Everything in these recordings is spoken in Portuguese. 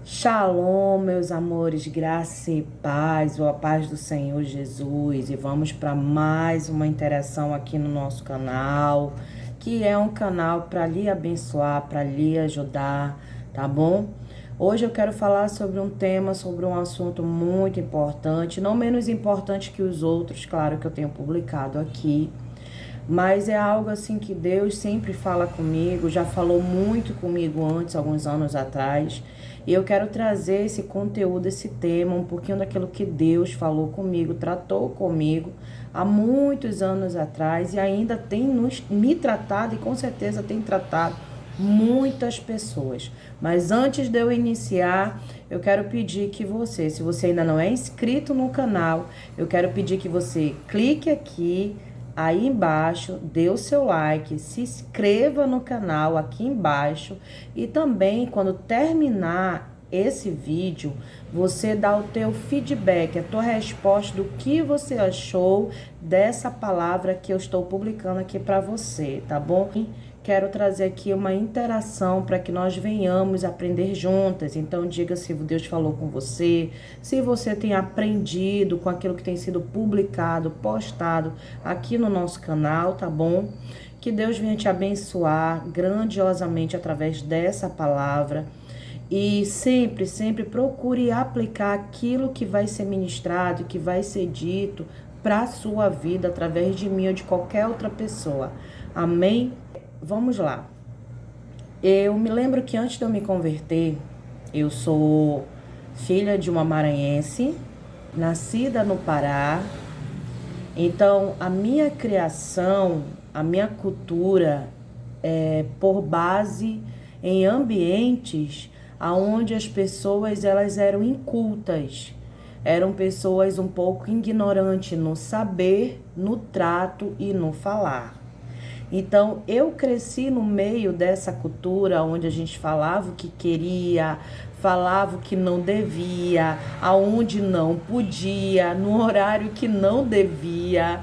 Shalom, meus amores, graça e paz, ou a paz do Senhor Jesus. E vamos para mais uma interação aqui no nosso canal, que é um canal para lhe abençoar, para lhe ajudar, tá bom? Hoje eu quero falar sobre um tema, sobre um assunto muito importante, não menos importante que os outros, claro que eu tenho publicado aqui. Mas é algo assim que Deus sempre fala comigo, já falou muito comigo antes, alguns anos atrás. E eu quero trazer esse conteúdo, esse tema, um pouquinho daquilo que Deus falou comigo, tratou comigo há muitos anos atrás e ainda tem me tratado e com certeza tem tratado muitas pessoas. Mas antes de eu iniciar, eu quero pedir que você, se você ainda não é inscrito no canal, eu quero pedir que você clique aqui, aí embaixo, dê o seu like, se inscreva no canal aqui embaixo e também quando terminar esse vídeo, você dá o teu feedback, a tua resposta do que você achou dessa palavra que eu estou publicando aqui para você, tá bom? Quero trazer aqui uma interação para que nós venhamos aprender juntas. Então, diga se Deus falou com você, se você tem aprendido com aquilo que tem sido publicado, postado aqui no nosso canal, tá bom? Que Deus venha te abençoar grandiosamente através dessa palavra. E sempre, sempre procure aplicar aquilo que vai ser ministrado, que vai ser dito para a sua vida através de mim ou de qualquer outra pessoa. Amém? Vamos lá. Eu me lembro que antes de eu me converter, eu sou filha de uma maranhense, nascida no Pará. Então, a minha criação, a minha cultura é por base em ambientes onde as pessoas elas eram incultas. Eram pessoas um pouco ignorantes no saber, no trato e no falar. Então, eu cresci no meio dessa cultura onde a gente falava o que queria, falava o que não devia, aonde não podia, no horário que não devia.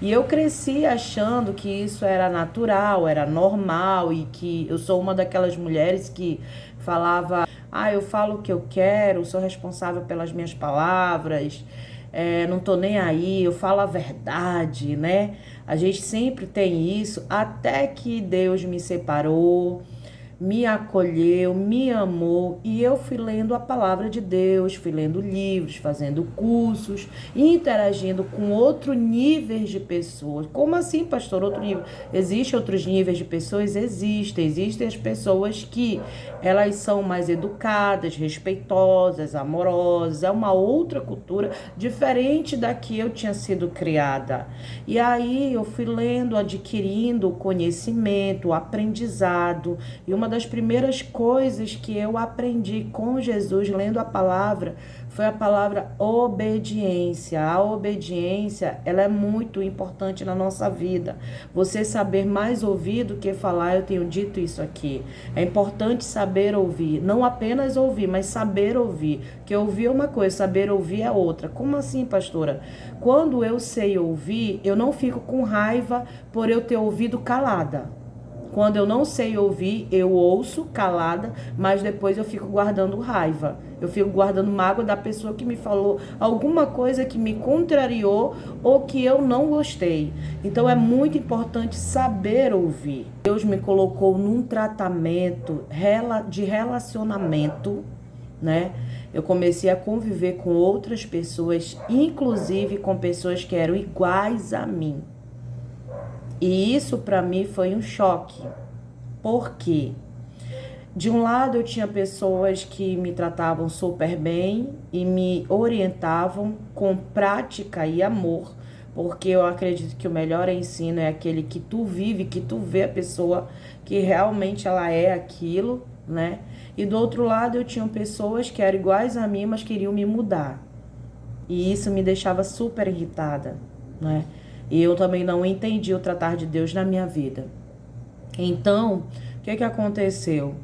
E eu cresci achando que isso era natural, era normal e que eu sou uma daquelas mulheres que falava, eu falo o que eu quero, sou responsável pelas minhas palavras, não tô nem aí, eu falo a verdade, né? A gente sempre tem isso, até que Deus me separou, me acolheu, me amou e eu fui lendo a palavra de Deus, fui lendo livros, fazendo cursos, interagindo com outros níveis de pessoas. Como assim, pastor? Outro nível? Existem outros níveis de pessoas? Existem as pessoas que elas são mais educadas, respeitosas, amorosas, é uma outra cultura diferente da que eu tinha sido criada. E aí eu fui lendo, adquirindo conhecimento, aprendizado, e uma das primeiras coisas que eu aprendi com Jesus, lendo a palavra, foi a palavra obediência. A obediência, ela é muito importante na nossa vida. Você saber mais ouvir do que falar, eu tenho dito isso aqui. É importante saber ouvir, não apenas ouvir, mas saber ouvir. Que ouvir é uma coisa, saber ouvir é outra. Como assim, pastora? Quando eu sei ouvir, eu não fico com raiva por eu ter ouvido calada. Quando eu não sei ouvir, eu ouço calada, mas depois eu fico guardando raiva. Eu fico guardando mágoa da pessoa que me falou alguma coisa que me contrariou ou que eu não gostei. Então é muito importante saber ouvir. Deus me colocou num tratamento de relacionamento, né? Eu comecei a conviver com outras pessoas, inclusive com pessoas que eram iguais a mim. E isso para mim foi um choque. Por quê? De um lado eu tinha pessoas que me tratavam super bem e me orientavam com prática e amor, porque eu acredito que o melhor ensino é aquele que tu vive, que tu vê a pessoa que realmente ela é aquilo, né? E do outro lado eu tinha pessoas que eram iguais a mim, mas queriam me mudar. E isso me deixava super irritada, né? E eu também não entendi o tratar de Deus na minha vida. Então, o que aconteceu?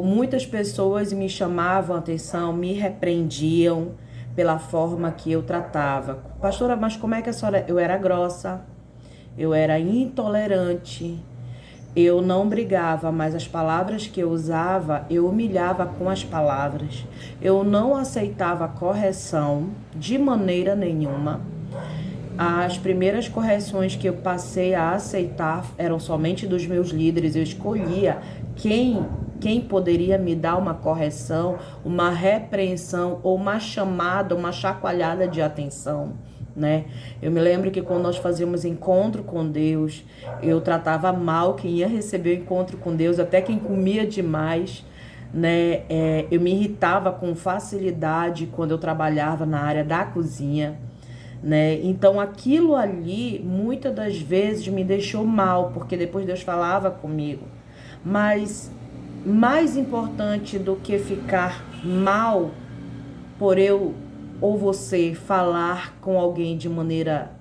Muitas pessoas me chamavam a atenção, me repreendiam pela forma que eu tratava. Pastora, mas como é que a senhora... Eu era grossa, eu era intolerante, Eu não brigava, mas as palavras que eu usava, eu humilhava com as palavras. Eu não aceitava correção de maneira nenhuma. As primeiras correções que eu passei a aceitar eram somente dos meus líderes. Eu escolhia quem poderia me dar uma correção, uma repreensão ou uma chamada, uma chacoalhada de atenção, né? Eu me lembro que quando nós fazíamos encontro com Deus, eu tratava mal quem ia receber o encontro com Deus, até quem comia demais, né? Eu me irritava com facilidade quando eu trabalhava na área da cozinha, né? Então aquilo ali muitas das vezes me deixou mal, porque depois Deus falava comigo. Mas mais importante do que ficar mal por eu ou você falar com alguém de maneira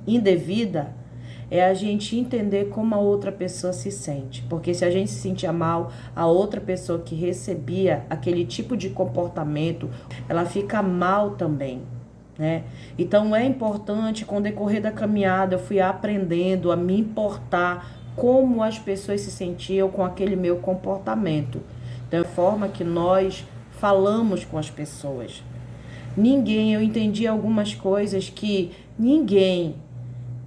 indevida, é a gente entender como a outra pessoa se sente. Porque se a gente se sentia mal, a outra pessoa que recebia aquele tipo de comportamento, ela fica mal também, né? Então é importante, com o decorrer da caminhada, eu fui aprendendo a me importar como as pessoas se sentiam com aquele meu comportamento. Então, é a forma que nós falamos com as pessoas. Eu entendi algumas coisas que ninguém,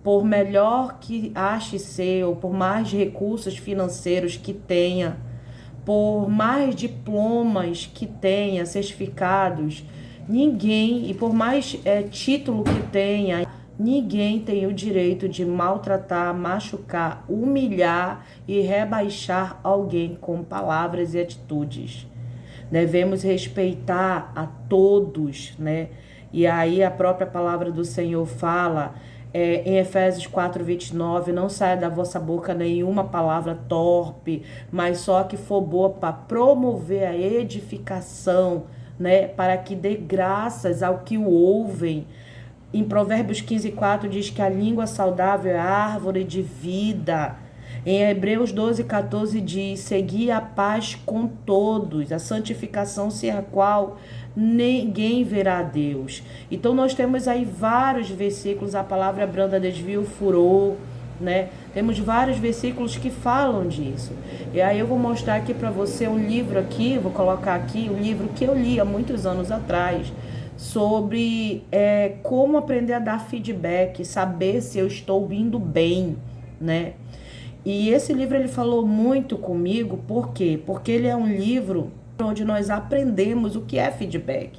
por melhor que ache ser, ou por mais recursos financeiros que tenha, por mais diplomas que tenha, certificados, ninguém, e por mais título que tenha, ninguém tem o direito de maltratar, machucar, humilhar e rebaixar alguém com palavras e atitudes. Devemos respeitar a todos, né? E aí a própria palavra do Senhor fala em Efésios 4:29, não saia da vossa boca nenhuma palavra torpe, mas só que for boa para promover a edificação, né? Para que dê graças ao que o ouvem. Em Provérbios 15:4 diz que a língua saudável é a árvore de vida. Em Hebreus 12:14 diz: segui a paz com todos, a santificação sem a qual ninguém verá a Deus. Então nós temos aí vários versículos, a palavra branda desvia o furor, né? Temos vários versículos que falam disso. E aí eu vou mostrar aqui para você um livro aqui, vou colocar aqui um livro que eu li há muitos anos atrás, sobre como aprender a dar feedback, saber se eu estou indo bem, né? E esse livro ele falou muito comigo, por quê? Porque ele é um livro onde nós aprendemos o que é feedback.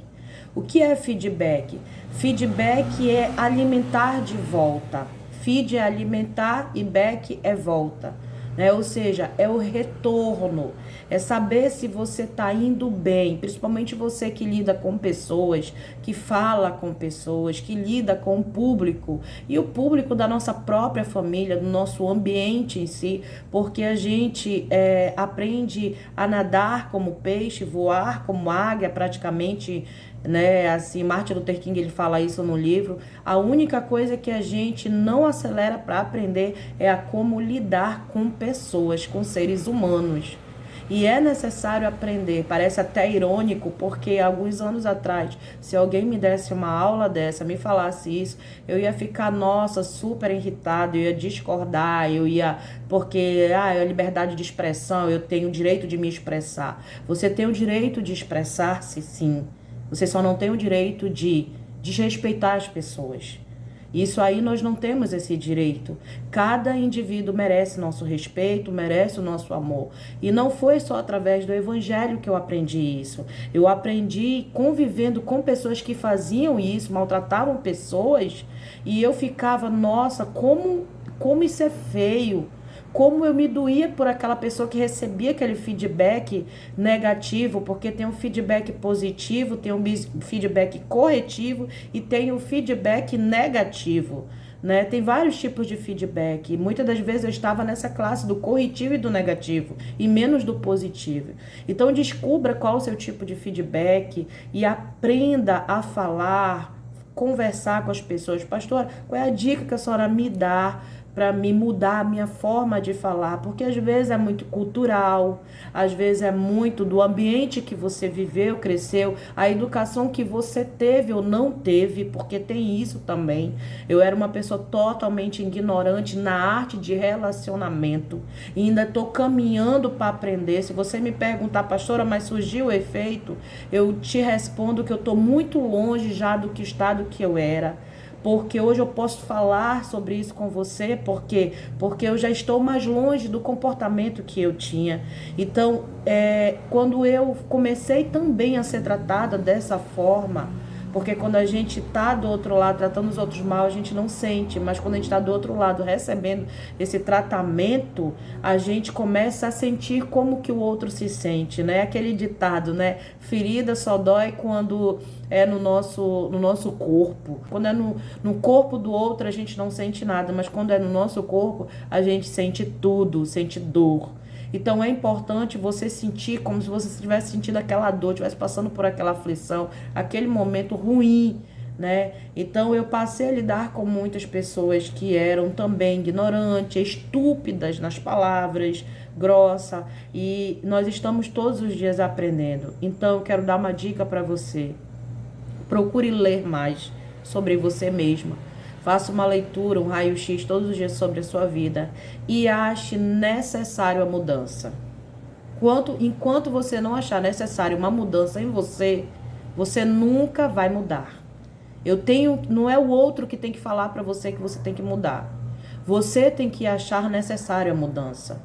O que é feedback? Feedback é alimentar de volta. Feed é alimentar e back é volta, né? Ou seja, é o retorno. É saber se você está indo bem, principalmente você que lida com pessoas, que fala com pessoas, que lida com o público e o público da nossa própria família, do nosso ambiente em si, porque a gente aprende a nadar como peixe, voar como águia praticamente, né? Assim, Martin Luther King ele fala isso no livro. A única coisa que a gente não acelera para aprender é a como lidar com pessoas, com seres humanos. E é necessário aprender, parece até irônico, porque alguns anos atrás, se alguém me desse uma aula dessa, me falasse isso, eu ia ficar, nossa, super irritada, eu ia discordar, porque é liberdade de expressão, eu tenho o direito de me expressar. Você tem o direito de expressar-se, sim. Você só não tem o direito de desrespeitar as pessoas. Isso aí nós não temos esse direito. Cada indivíduo merece nosso respeito, merece o nosso amor. E não foi só através do evangelho que eu aprendi isso. Eu aprendi convivendo com pessoas que faziam isso, maltratavam pessoas, e eu ficava, nossa, como isso é feio. Como eu me doía por aquela pessoa que recebia aquele feedback negativo, porque tem um feedback positivo, tem um feedback corretivo e tem um feedback negativo, né? Tem vários tipos de feedback e muitas das vezes eu estava nessa classe do corretivo e do negativo e menos do positivo. Então descubra qual o seu tipo de feedback e aprenda a falar, conversar com as pessoas. Pastora, qual é a dica que a senhora me dá para me mudar a minha forma de falar, porque às vezes é muito cultural, às vezes é muito do ambiente que você viveu, cresceu, a educação que você teve ou não teve, porque tem isso também. Eu era uma pessoa totalmente ignorante na arte de relacionamento e ainda estou caminhando para aprender. Se você me perguntar, pastora, mas surgiu o efeito, eu te respondo que eu estou muito longe já do que estado que eu era. Porque hoje eu posso falar sobre isso com você, porque eu já estou mais longe do comportamento que eu tinha. Então, quando eu comecei também a ser tratada dessa forma, porque quando a gente está do outro lado tratando os outros mal, a gente não sente, mas quando a gente está do outro lado recebendo esse tratamento, a gente começa a sentir como que o outro se sente, né? Aquele ditado, né? Ferida só dói quando é no nosso corpo. Quando é no corpo do outro, a gente não sente nada, mas quando é no nosso corpo, a gente sente tudo, sente dor. Então é importante você sentir como se você estivesse sentindo aquela dor, estivesse passando por aquela aflição, aquele momento ruim, né? Então eu passei a lidar com muitas pessoas que eram também ignorantes, estúpidas nas palavras, grossa, e nós estamos todos os dias aprendendo. Então eu quero dar uma dica para você. Procure ler mais sobre você mesma. Faça uma leitura, um raio-x todos os dias sobre a sua vida e ache necessário a mudança. Enquanto você não achar necessário uma mudança em você, você nunca vai mudar. Não é o outro que tem que falar para você que você tem que mudar. Você tem que achar necessário a mudança.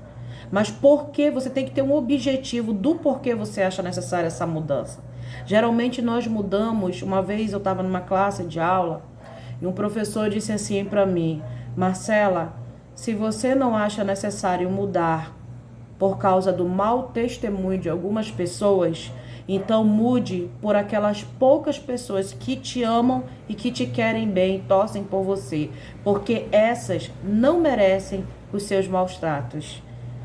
Mas por que você tem que ter um objetivo do porquê você acha necessária essa mudança? Geralmente nós mudamos. Uma vez eu estava numa classe de aula e um professor disse assim para mim: Marcela, se você não acha necessário mudar por causa do mau testemunho de algumas pessoas, então mude por aquelas poucas pessoas que te amam e que te querem bem, torcem por você, porque essas não merecem os seus maus tratos.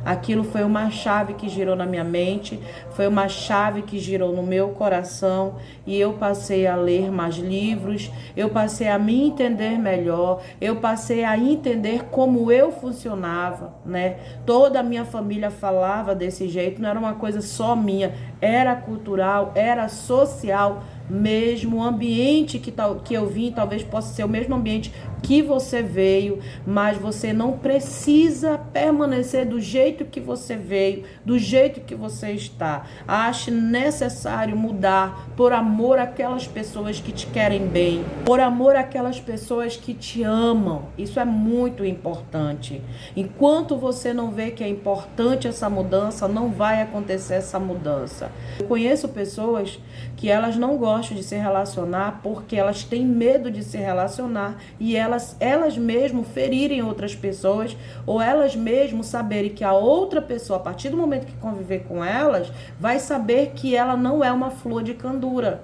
Aquilo foi uma chave que girou na minha mente, foi uma chave que girou no meu coração e eu passei a ler mais livros, eu passei a me entender melhor, eu passei a entender como eu funcionava, né? Toda a minha família falava desse jeito, não era uma coisa só minha, era cultural, era social mesmo. O ambiente que eu vim talvez possa ser o mesmo ambiente que você veio, mas você não precisa permanecer do jeito que você veio, do jeito que você está. Ache necessário mudar por amor àquelas pessoas que te querem bem, por amor àquelas pessoas que te amam. Isso é muito importante. Enquanto você não vê que é importante essa mudança, não vai acontecer essa mudança. Eu conheço pessoas que elas não gostam de se relacionar porque elas têm medo de se relacionar e elas mesmo ferirem outras pessoas, ou elas mesmo saberem que a outra pessoa, a partir do momento que conviver com elas, vai saber que ela não é uma flor de candura.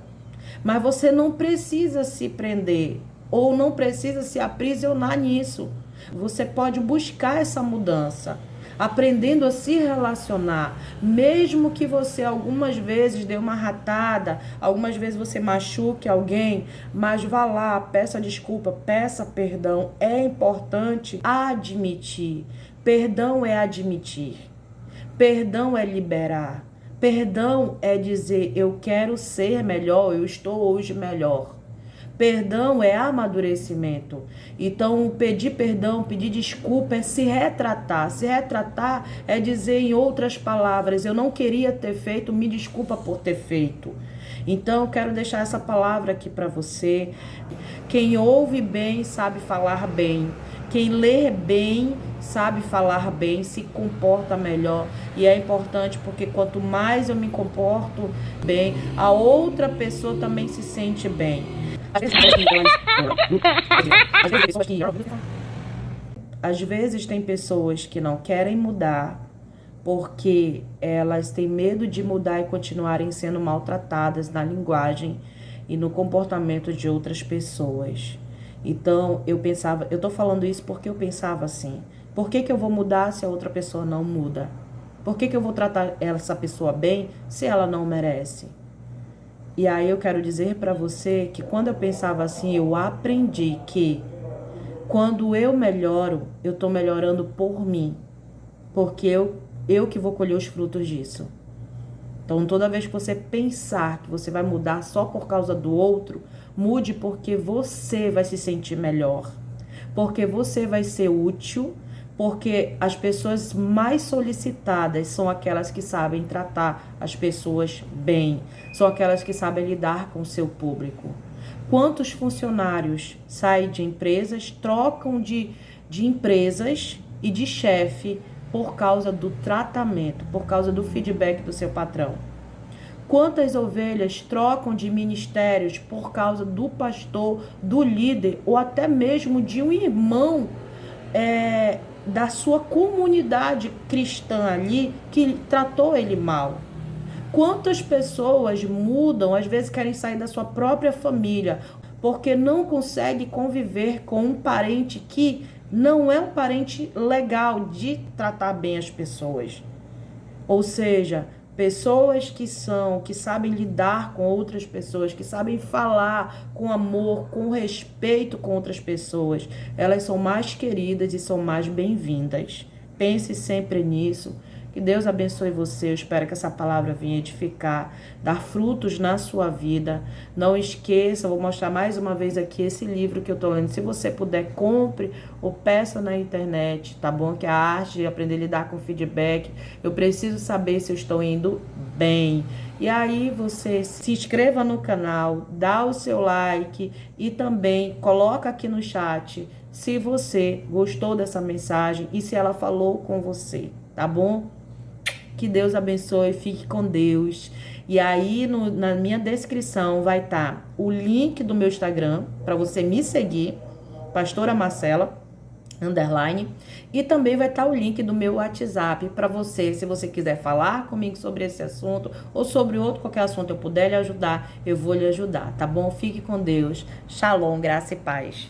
Mas você não precisa se prender ou não precisa se aprisionar nisso. Você pode buscar essa mudança, aprendendo a se relacionar, mesmo que você algumas vezes dê uma ratada, algumas vezes você machuque alguém, mas vá lá, peça desculpa, peça perdão. É importante admitir. Perdão é admitir. Perdão é liberar. Perdão é dizer: eu quero ser melhor, eu estou hoje melhor. Perdão é amadurecimento. Então, pedir perdão, pedir desculpa é se retratar. Se retratar é dizer em outras palavras: eu não queria ter feito, me desculpa por ter feito. Então, eu quero deixar essa palavra aqui para você. Quem ouve bem sabe falar bem. Quem lê bem sabe falar bem, se comporta melhor. E é importante porque quanto mais eu me comporto bem, a outra pessoa também se sente bem. Às vezes tem pessoas que não querem mudar porque elas têm medo de mudar e continuarem sendo maltratadas na linguagem e no comportamento de outras pessoas. Então, eu tô falando isso porque eu pensava assim: por que eu vou mudar se a outra pessoa não muda? Por que eu vou tratar essa pessoa bem se ela não merece? E aí eu quero dizer para você que quando eu pensava assim, eu aprendi que Quando eu melhoro, eu estou melhorando por mim, porque eu que vou colher os frutos disso. Então, toda vez que você pensar que você vai mudar só por causa do outro, mude porque você vai se sentir melhor, porque você vai ser útil, porque as pessoas mais solicitadas são aquelas que sabem tratar as pessoas bem, são aquelas que sabem lidar com o seu público. Quantos funcionários saem de empresas, trocam de empresas e de chefe por causa do tratamento, por causa do feedback do seu patrão? Quantas ovelhas trocam de ministérios por causa do pastor, do líder ou até mesmo de um irmão da sua comunidade cristã ali que tratou ele mal? Quantas pessoas mudam, às vezes querem sair da sua própria família, porque não consegue conviver com um parente que não é um parente legal de tratar bem as pessoas. Ou seja, pessoas que sabem lidar com outras pessoas, que sabem falar com amor, com respeito com outras pessoas, elas são mais queridas e são mais bem-vindas. Pense sempre nisso. Que Deus abençoe você. Eu espero que essa palavra venha edificar, dar frutos na sua vida. Não esqueça, eu vou mostrar mais uma vez aqui esse livro que eu tô lendo. Se você puder, compre ou peça na internet, tá bom? Que é a arte de aprender a lidar com feedback. Eu preciso saber se eu estou indo bem. E aí você se inscreva no canal, dá o seu like e também coloca aqui no chat se você gostou dessa mensagem e se ela falou com você, tá bom? Que Deus abençoe, fique com Deus. E aí na minha descrição vai estar o link do meu Instagram para você me seguir, Pastora Marcela _ e também vai estar o link do meu WhatsApp para você, se você quiser falar comigo sobre esse assunto ou sobre outro qualquer assunto eu puder lhe ajudar, eu vou lhe ajudar, tá bom? Fique com Deus. Shalom, graça e paz.